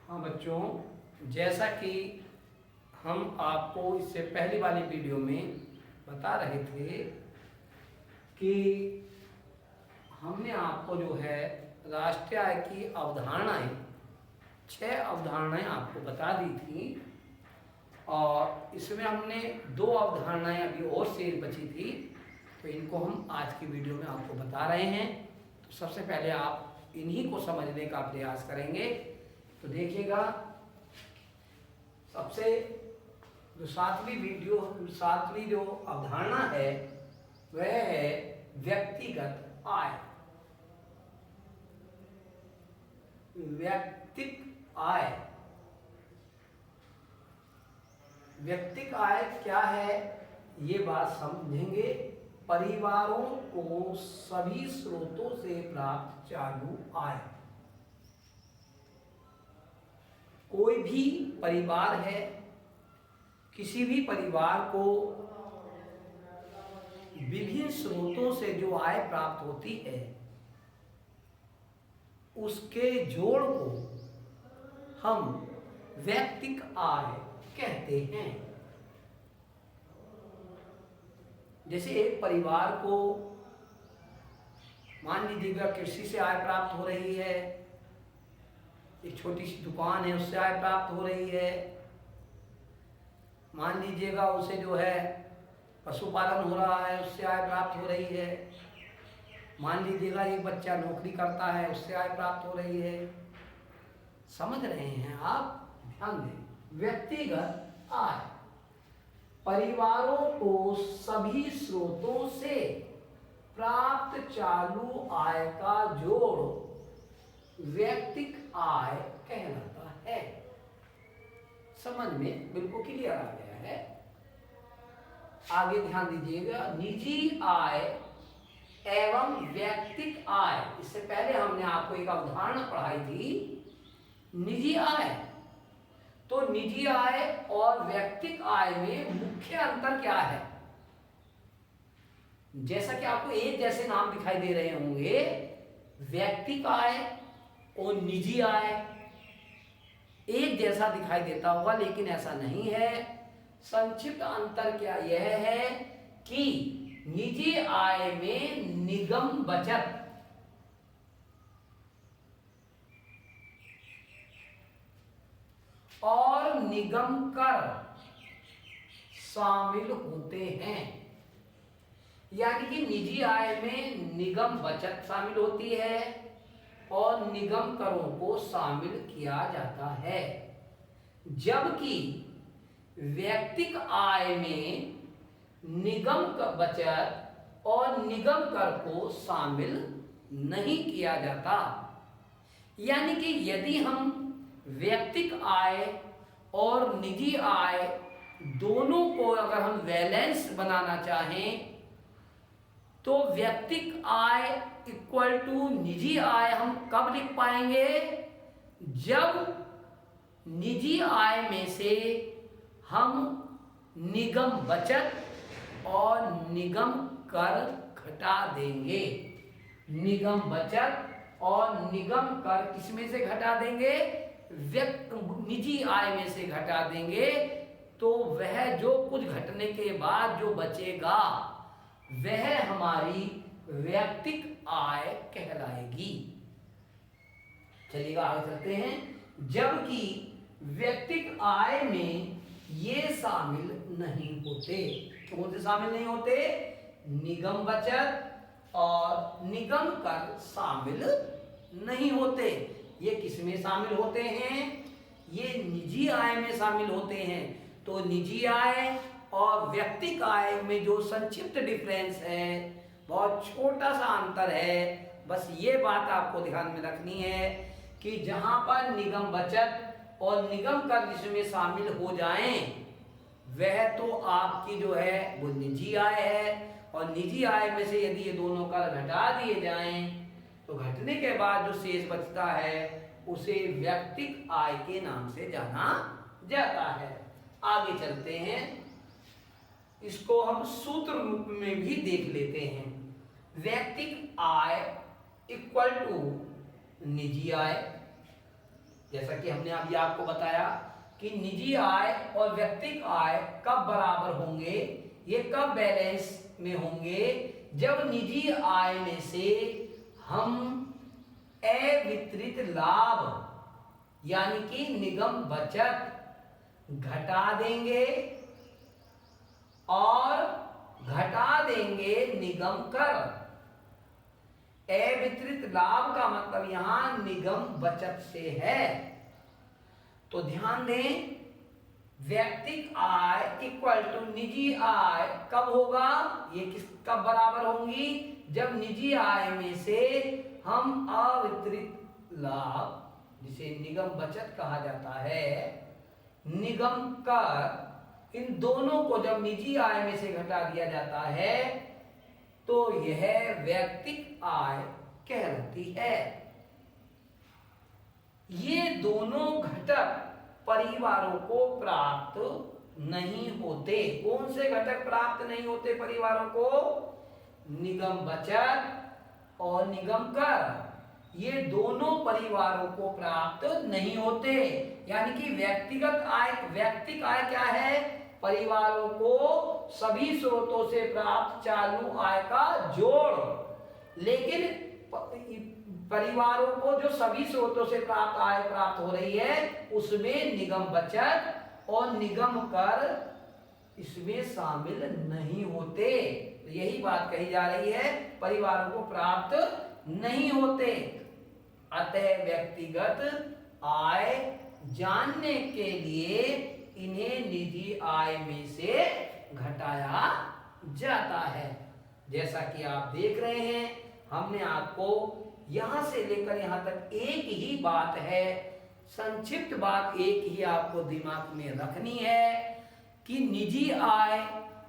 हाँ बच्चों, जैसा कि हम आपको इससे पहली वाली वीडियो में बता रहे थे कि हमने आपको जो है राष्ट्रीय आय की अवधारणाएं 6 अवधारणाएं आपको बता दी थी और इसमें हमने 2 अवधारणाएं अभी और शेष बची थी, तो इनको हम आज की वीडियो में आपको बता रहे हैं। तो सबसे पहले आप इन्हीं को समझने का प्रयास करेंगे। तो देखिएगा, सबसे जो सातवीं जो अवधारणा है वह है व्यक्तिगत आय। व्यक्तिगत आय क्या है, ये बात समझेंगे। परिवारों को सभी स्रोतों से प्राप्त चालू आय। कोई भी परिवार है, किसी भी परिवार को विभिन्न स्रोतों से जो आय प्राप्त होती है उसके जोड़ को हम व्यक्तिगत आय कहते हैं। जैसे एक परिवार को मान लीजिएगा कृषि से आय प्राप्त हो रही है, एक छोटी सी दुकान है उससे आय प्राप्त हो रही है, मान लीजिएगा उसे जो है पशुपालन हो रहा है उससे आय प्राप्त हो रही है, मान लीजिएगा एक बच्चा नौकरी करता है उससे आय प्राप्त हो रही है। समझ रहे हैं आप? ध्यान दें। व्यक्तिगत आय परिवारों को सभी स्रोतों से प्राप्त चालू आय का जोड़ व्यक्तिगत आय कहलाता है। समझ में बिल्कुल क्लियर आ गया है। आगे ध्यान दीजिएगा, निजी आय एवं व्यक्तिगत आय। इससे पहले हमने आपको एक अवधारणा पढ़ाई थी, निजी आय। तो निजी आय और व्यक्तिगत आय में मुख्य अंतर क्या है? जैसा कि आपको एक जैसे नाम दिखाई दे रहे होंगे, व्यक्तिगत आय और निजी आय एक जैसा दिखाई देता होगा, लेकिन ऐसा नहीं है। संक्षिप्त अंतर क्या यह है कि निजी आय में निगम बचत और निगम कर शामिल होते हैं। यानी कि निजी आय में निगम बचत शामिल होती है और निगम करों को शामिल किया जाता है, जबकि व्यक्तिगत आय में निगम बचत और निगम कर को शामिल नहीं किया जाता। यानी कि यदि हम व्यक्तिगत आय और निजी आय दोनों को अगर हम बैलेंस बनाना चाहें तो व्यक्तिगत आय इक्वल टू निजी आय हम कब लिख पाएंगे? जब निजी आय में से हम निगम बचत और निगम कर घटा देंगे। निगम बचत और निगम कर किसमें से घटा देंगे? निजी आय में से घटा देंगे। तो वह जो कुछ घटने के बाद जो बचेगा वह हमारी व्यक्तिगत आय कहलाएगी। चलिएगा आगे चलते हैं। जबकि व्यक्तिगत आय में ये शामिल नहीं होते। कौन से शामिल नहीं होते? निगम बचत और निगम कर शामिल नहीं होते। ये किसमें शामिल होते हैं? ये निजी आय में शामिल होते हैं। तो निजी आय और व्यक्तिगत आय में जो संक्षिप्त डिफरेंस है, बहुत छोटा सा अंतर है। बस ये बात आपको ध्यान में रखनी है कि जहां पर निगम बचत और निगम कर जिसमें शामिल हो जाएं वह तो आपकी जो है वो निजी आय है, और निजी आय में से यदि ये दोनों कर घटा दिए जाएं तो घटने के बाद जो शेष बचता है उसे व्यक्तिगत आय के नाम से जाना जाता है। आगे चलते हैं, इसको हम सूत्र रूप में भी देख लेते हैं। व्यक्तिगत आय इक्वल टू निजी आय जैसा कि हमने अभी आपको बताया कि निजी आय और व्यक्तिगत आय कब बराबर होंगे, ये कब बैलेंस में होंगे, जब निजी आय में से हम अवितरित लाभ यानी कि निगम बचत घटा देंगे और घटा देंगे निगम कर। अवितरित लाभ का मतलब यहां निगम बचत से है। तो ध्यान दें, व्यक्तिगत आय इक्वल टू निजी आय कब होगा, ये कब बराबर होंगी, जब निजी आय में से हम अवितरित लाभ जिसे निगम बचत कहा जाता है, निगम कर, इन दोनों को जब निजी आय में से घटा दिया जाता है तो यह व्यक्तिगत आय कहलाती है। ये दोनों घटक परिवारों को प्राप्त नहीं होते। कौन से घटक प्राप्त नहीं होते परिवारों को? निगम बचत और निगम कर, ये दोनों परिवारों को प्राप्त नहीं होते। यानी कि व्यक्तिगत आय क्या है? परिवारों को सभी स्रोतों से प्राप्त चालू आय का जोड़। लेकिन परिवारों को जो सभी स्रोतों से प्राप्त आय प्राप्त हो रही है उसमें निगम बचत और निगम कर इसमें शामिल नहीं होते। तो यही बात कही जा रही है, परिवारों को प्राप्त नहीं होते। अतः व्यक्तिगत आय जानने के लिए इन्हें निजी आय में से घटाया जाता है। जैसा कि आप देख रहे हैं, हमने आपको यहां से लेकर यहां तक एक ही बात है, संक्षिप्त बात एक ही आपको दिमाग में रखनी है कि निजी आय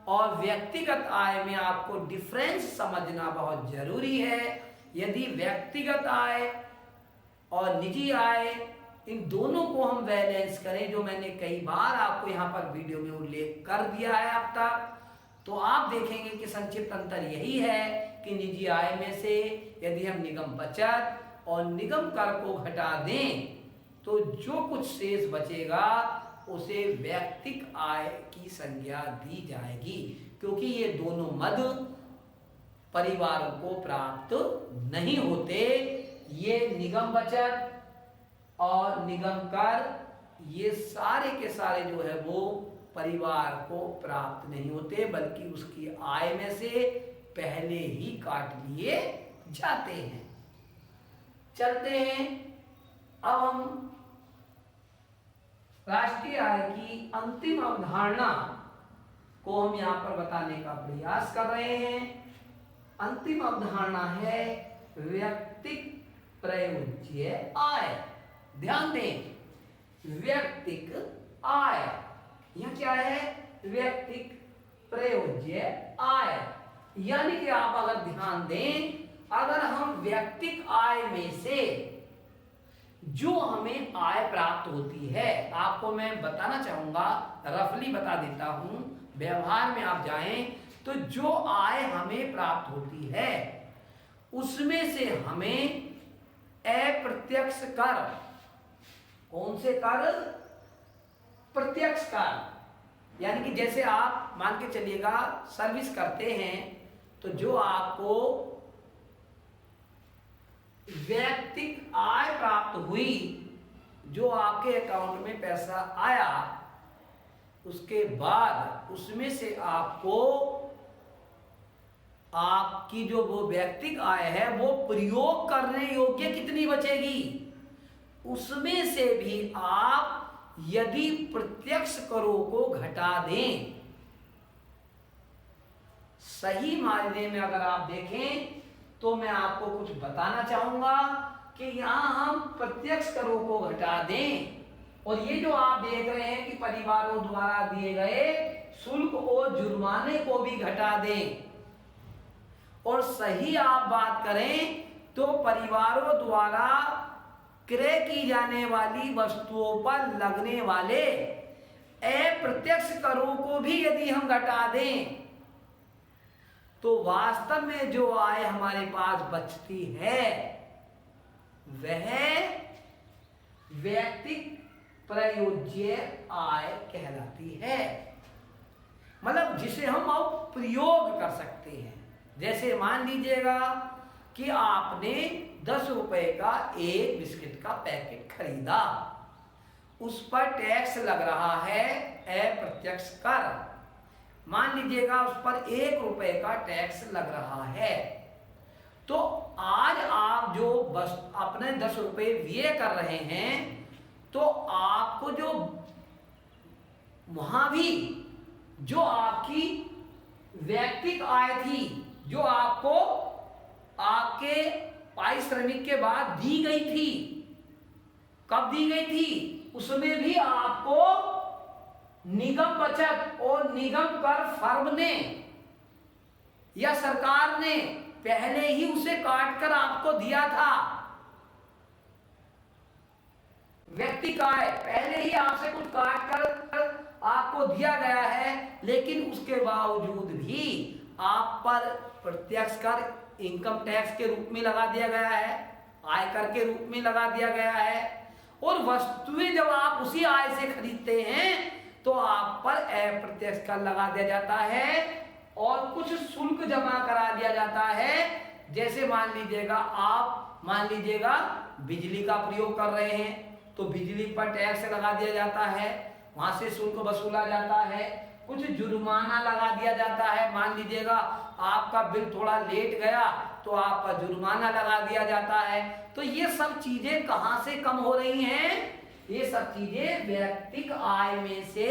और व्यक्तिगत आय में आपको डिफरेंस समझना बहुत जरूरी है। यदि व्यक्तिगत आय और निजी आय इन दोनों को हम बैलेंस करें, जो मैंने कई बार आपको यहाँ पर वीडियो में उल्लेख कर दिया है अब तक, तो आप देखेंगे कि संक्षिप्त अंतर यही है कि निजी आय में से यदि हम निगम बचत और निगम कर को घटा दें तो जो कुछ शेष बचेगा उसे व्यक्तिगत आय की संज्ञा दी जाएगी, क्योंकि ये दोनों मद परिवारों को प्राप्त नहीं होते। ये निगम बचत और निगम कर ये सारे के सारे जो है वो परिवार को प्राप्त नहीं होते, बल्कि उसकी आय में से पहले ही काट लिए जाते हैं। चलते हैं, अब हम राष्ट्रीय आय की अंतिम अवधारणा को हम यहां पर बताने का प्रयास कर रहे हैं। अंतिम अवधारणा है व्यक्तिगत प्रयोज्य आय। ध्यान दें, व्यक्तिगत आय यह क्या है? व्यक्तिगत प्रयोज्य आय। यानी कि आप अगर ध्यान दें, अगर हम व्यक्तिगत आय में से जो हमें आय प्राप्त होती है, आपको मैं बताना चाहूंगा, रफली बता देता हूं, व्यवहार में आप जाएं तो जो आय हमें प्राप्त होती है उसमें से हमें अप्रत्यक्ष कर, कौन से कर? प्रत्यक्ष कर। यानी कि जैसे आप मान के चलिएगा सर्विस करते हैं तो जो आपको व्यक्तिगत आय प्राप्त हुई, जो आपके अकाउंट में पैसा आया, उसके बाद उसमें से आपको आपकी जो वो व्यक्तिगत आय है वो प्रयोग करने योग्य कितनी बचेगी, उसमें से भी आप यदि प्रत्यक्ष करों को घटा दें, सही मायने में अगर आप देखें तो मैं आपको कुछ बताना चाहूंगा कि यहां हम प्रत्यक्ष करों को घटा दें और ये जो आप देख रहे हैं कि परिवारों द्वारा दिए गए शुल्क और जुर्माने को भी घटा दें, और सही आप बात करें तो परिवारों द्वारा क्रय की जाने वाली वस्तुओं पर लगने वाले अप्रत्यक्ष करों को भी यदि हम घटा दें तो वास्तव में जो आय हमारे पास बचती है वह व्यक्तिक प्रयोज्य आय कहलाती है। मतलब जिसे हम अब प्रयोग कर सकते हैं। जैसे मान लीजिएगा कि आपने 10 रुपए का एक बिस्किट का पैकेट खरीदा, उस पर टैक्स लग रहा है अप्रत्यक्ष कर। मान लीजिएगा उस पर 1 रुपए का टैक्स लग रहा है। तो आज आप जो बस अपने 10 रुपए व्यय कर रहे हैं, तो आपको जो वहां भी जो आपकी व्यक्तिक आय थी, जो आपको आपके पारिश्रमिक के बाद दी गई थी, कब दी गई थी, उसमें भी आपको निगम बचत और निगम कर फर्म ने या सरकार ने पहले ही उसे काटकर आपको दिया था। व्यक्तिक आय पहले ही आपसे कुछ काटकर आपको दिया गया है, लेकिन उसके बावजूद भी आप पर प्रत्यक्ष कर इनकम टैक्स के रूप में लगा दिया गया है, आयकर के रूप में लगा दिया गया है। और वस्तुएं जब आप उसी आय से खरीदते हैं तो आप पर अप्रत्यक्ष कर लगा दिया जाता है और कुछ शुल्क जमा करा दिया जाता है। जैसे मान लीजिएगा बिजली का प्रयोग कर रहे हैं तो बिजली पर टैक्स लगा दिया जाता है, वहां से शुल्क वसूला जाता है, कुछ जुर्माना लगा दिया जाता है। मान लीजिएगा आपका बिल थोड़ा लेट गया तो आपका जुर्माना लगा दिया जाता है। तो ये सब चीजें कहां से कम हो रही हैं? ये सब चीजें व्यक्तिक आय में से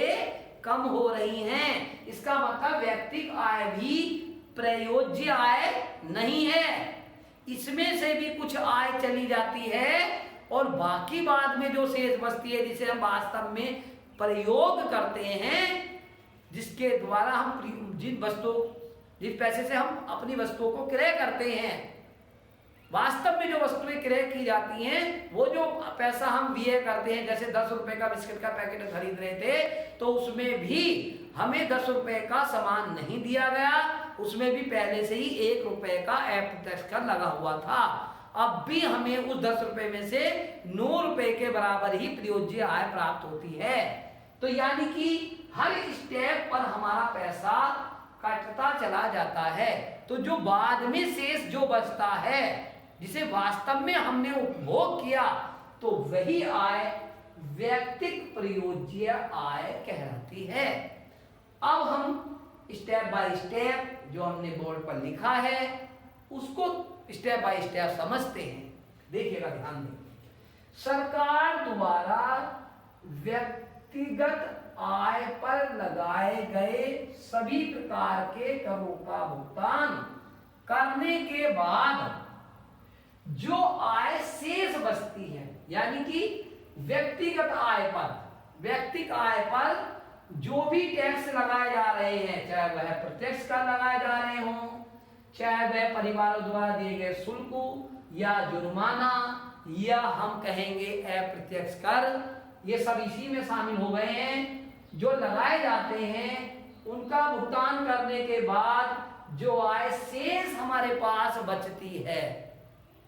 कम हो रही हैं। इसका मतलब व्यक्तिक आय भी प्रयोज्य आय नहीं है, इसमें से भी कुछ आय चली जाती है और बाकी बाद में जो शेष बचती है, जिसे हम वास्तव में प्रयोग करते हैं, जिसके द्वारा हम जिस पैसे से हम अपनी वस्तुओं को क्रय करते हैं, वास्तव में जो वस्तुएं क्रय की जाती हैं, वो जो पैसा हम व्यय करते हैं, जैसे 10 रुपए का बिस्किट का पैकेट खरीद रहे थे तो उसमें भी हमें 10 रुपए का सामान नहीं दिया गया, उसमें भी पहले से ही 1 रुपए का अप्रत्यक्ष कर लगा हुआ था। अब भी हमें उस 10 रुपए में से 9 रुपए के बराबर ही प्रयोज्य आय प्राप्त होती है। तो यानी कि हर स्टेप पर हमारा पैसा कटता चला जाता है। तो जो बाद में शेष जो बचता है, जिसे वास्तव में हमने उपभोग किया, तो वही आय व्यक्तिक प्रयोज्य आय कहलाती है। अब हम स्टेप बाय स्टेप जो हमने बोर्ड पर लिखा है उसको स्टेप बाय स्टेप समझते हैं। देखिएगा, ध्यान दें। सरकार द्वारा व्यक्तिगत आय पर लगाए गए सभी प्रकार के करों का भुगतान करने के बाद जो आय शेष बचती है, यानी कि व्यक्तिगत आय पर जो भी टैक्स लगाए जा रहे हैं, चाहे वह प्रत्यक्ष कर लगाए जा रहे हों, चाहे वह परिवारों द्वारा दिए गए शुल्क या जुर्माना या हम कहेंगे अप्रत्यक्ष कर, ये सब इसी में शामिल हो गए हैं। जो लगाए जाते हैं उनका भुगतान करने के बाद जो आय शेष हमारे पास बचती है,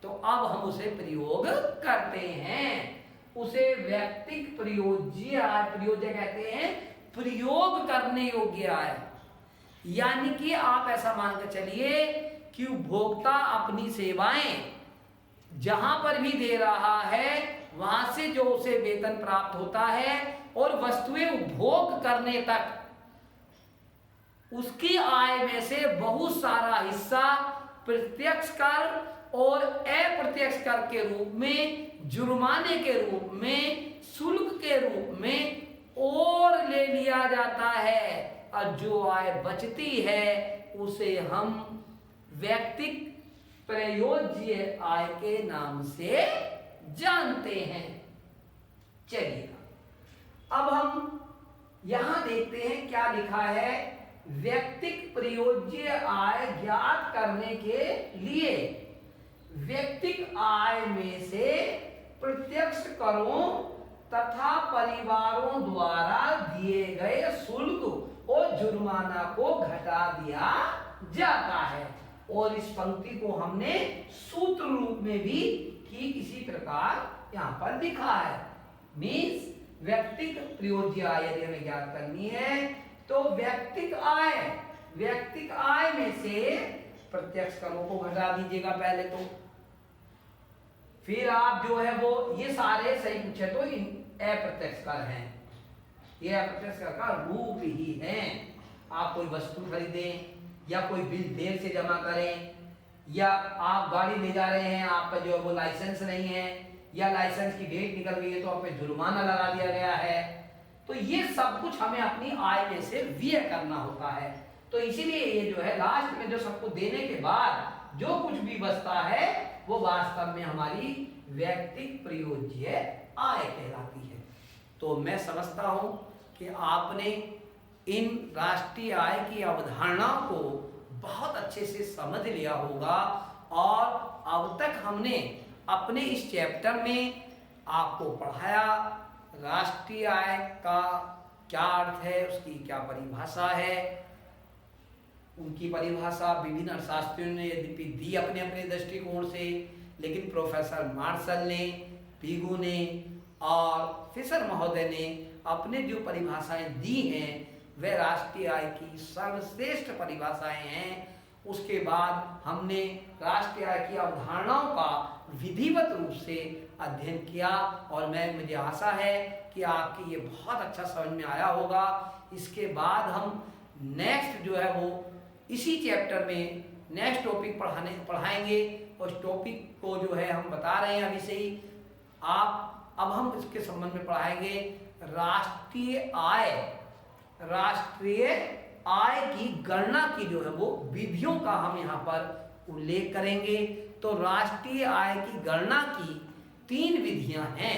तो अब हम उसे प्रयोग करते हैं, उसे व्यक्तिक प्रयोज्य आय, प्रयोज्य कहते हैं प्रयोग करने योग्य आय। यानी कि आप ऐसा मानकर चलिए कि उपभोक्ता अपनी सेवाएं जहां पर भी दे रहा है वहां से जो उसे वेतन प्राप्त होता है और वस्तुएं उपभोग करने तक उसकी आय में से बहुत सारा हिस्सा प्रत्यक्ष कर और अप्रत्यक्ष कर के रूप में, जुर्माने के रूप में, शुल्क के रूप में और ले लिया जाता है, और जो आय बचती है उसे हम व्यक्तिक प्रयोज्य आय के नाम से जानते हैं। चलिए अब हम यहां देखते हैं क्या लिखा है। व्यक्तिक प्रयोज्य आय ज्ञात करने के लिए व्यक्तिक आय में से प्रत्यक्ष करों तथा परिवारों द्वारा दिए गए शुल्क और जुर्माना को घटा दिया जाता है। और इस पंक्ति को हमने सूत्र रूप में भी ठीक इसी प्रकार यहां पर लिखा है। मीन्स व्यक्तिक प्रयोज्य आय यदि हमें ज्ञात करनी है तो व्यक्तिक आय में से प्रत्यक्ष करों को घटा दीजिएगा पहले तो, फिर आप जो है वो ये सारे सही पूछे तो इन अप्रत्यक्ष कर हैं, ये अप्रत्यक्ष कर का रूप ही है। आप कोई वस्तु खरीदें या कोई बिल देर से जमा करें, या आप गाड़ी ले जा रहे हैं, आपका जो है वो लाइसेंस नहीं है, या लाइसेंस की डेट निकल गई है तो आप पे जुर्माना लगा दिया गया है, तो ये सब कुछ हमें अपनी आय में से व्यय करना होता है। तो इसीलिए ये जो है लास्ट में जो सबको देने के बाद जो कुछ भी बचता है वो वास्तव में हमारी व्यक्तिक प्रयोज्य आय कहलाती है। तो मैं समझता हूं कि आपने इन राष्ट्रीय आय की अवधारणाओं को बहुत अच्छे से समझ लिया होगा, और अब तक हमने अपने इस चैप्टर में आपको पढ़ाया राष्ट्रीय आय का क्या अर्थ है, उसकी क्या परिभाषा है। उनकी परिभाषा विभिन्न अर्थशास्त्रियों ने यद्यपि दी अपने अपने दृष्टिकोण से, लेकिन प्रोफेसर मार्शल ने, पीगू ने और फिशर महोदय ने अपने जो परिभाषाएं दी हैं वह राष्ट्रीय आय की सर्वश्रेष्ठ परिभाषाएं हैं। उसके बाद हमने राष्ट्रीय आय की अवधारणाओं का विधिवत रूप से अध्ययन किया, और मुझे आशा है कि आपकी ये बहुत अच्छा समझ में आया होगा। इसके बाद हम नेक्स्ट जो है वो इसी चैप्टर में नेक्स्ट टॉपिक पढ़ाएंगे, उस टॉपिक को जो है हम बता रहे हैं अभी से ही। अब हम इसके संबंध में पढ़ाएंगे राष्ट्रीय आय की गणना की जो है वो विधियों का हम यहाँ पर उल्लेख करेंगे। तो राष्ट्रीय आय की गणना की 3 विधियां हैं।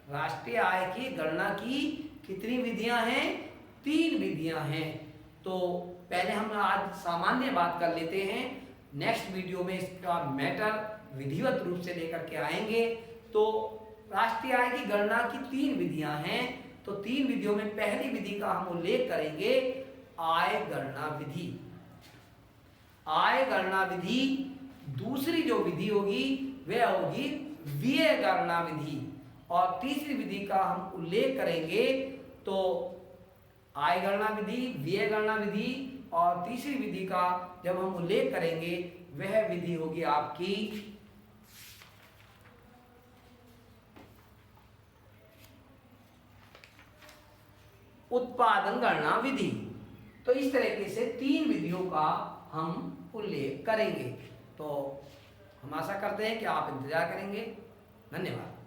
राष्ट्रीय आय की गणना की कितनी विधियां हैं? 3 विधियां हैं। तो पहले हम आज सामान्य बात कर लेते हैं, नेक्स्ट वीडियो में इसका मैटर विधिवत रूप से लेकर के आएंगे। तो राष्ट्रीय आय की गणना की 3 विधियां हैं। तो 3 विधियों में पहली विधि का हम उल्लेख करेंगे आय गणना विधि। आय गणना विधि। दूसरी जो विधि होगी वह होगी व्यय गणना विधि, और तीसरी विधि का हम उल्लेख करेंगे तो आय गणना विधि, व्यय गणना विधि, और तीसरी विधि का जब हम उल्लेख करेंगे वह विधि होगी आपकी उत्पादन गणना विधि। तो इस तरीके से 3 विधियों का हम उल्लेख करेंगे। तो हम आशा करते हैं कि आप इंतजार करेंगे। धन्यवाद।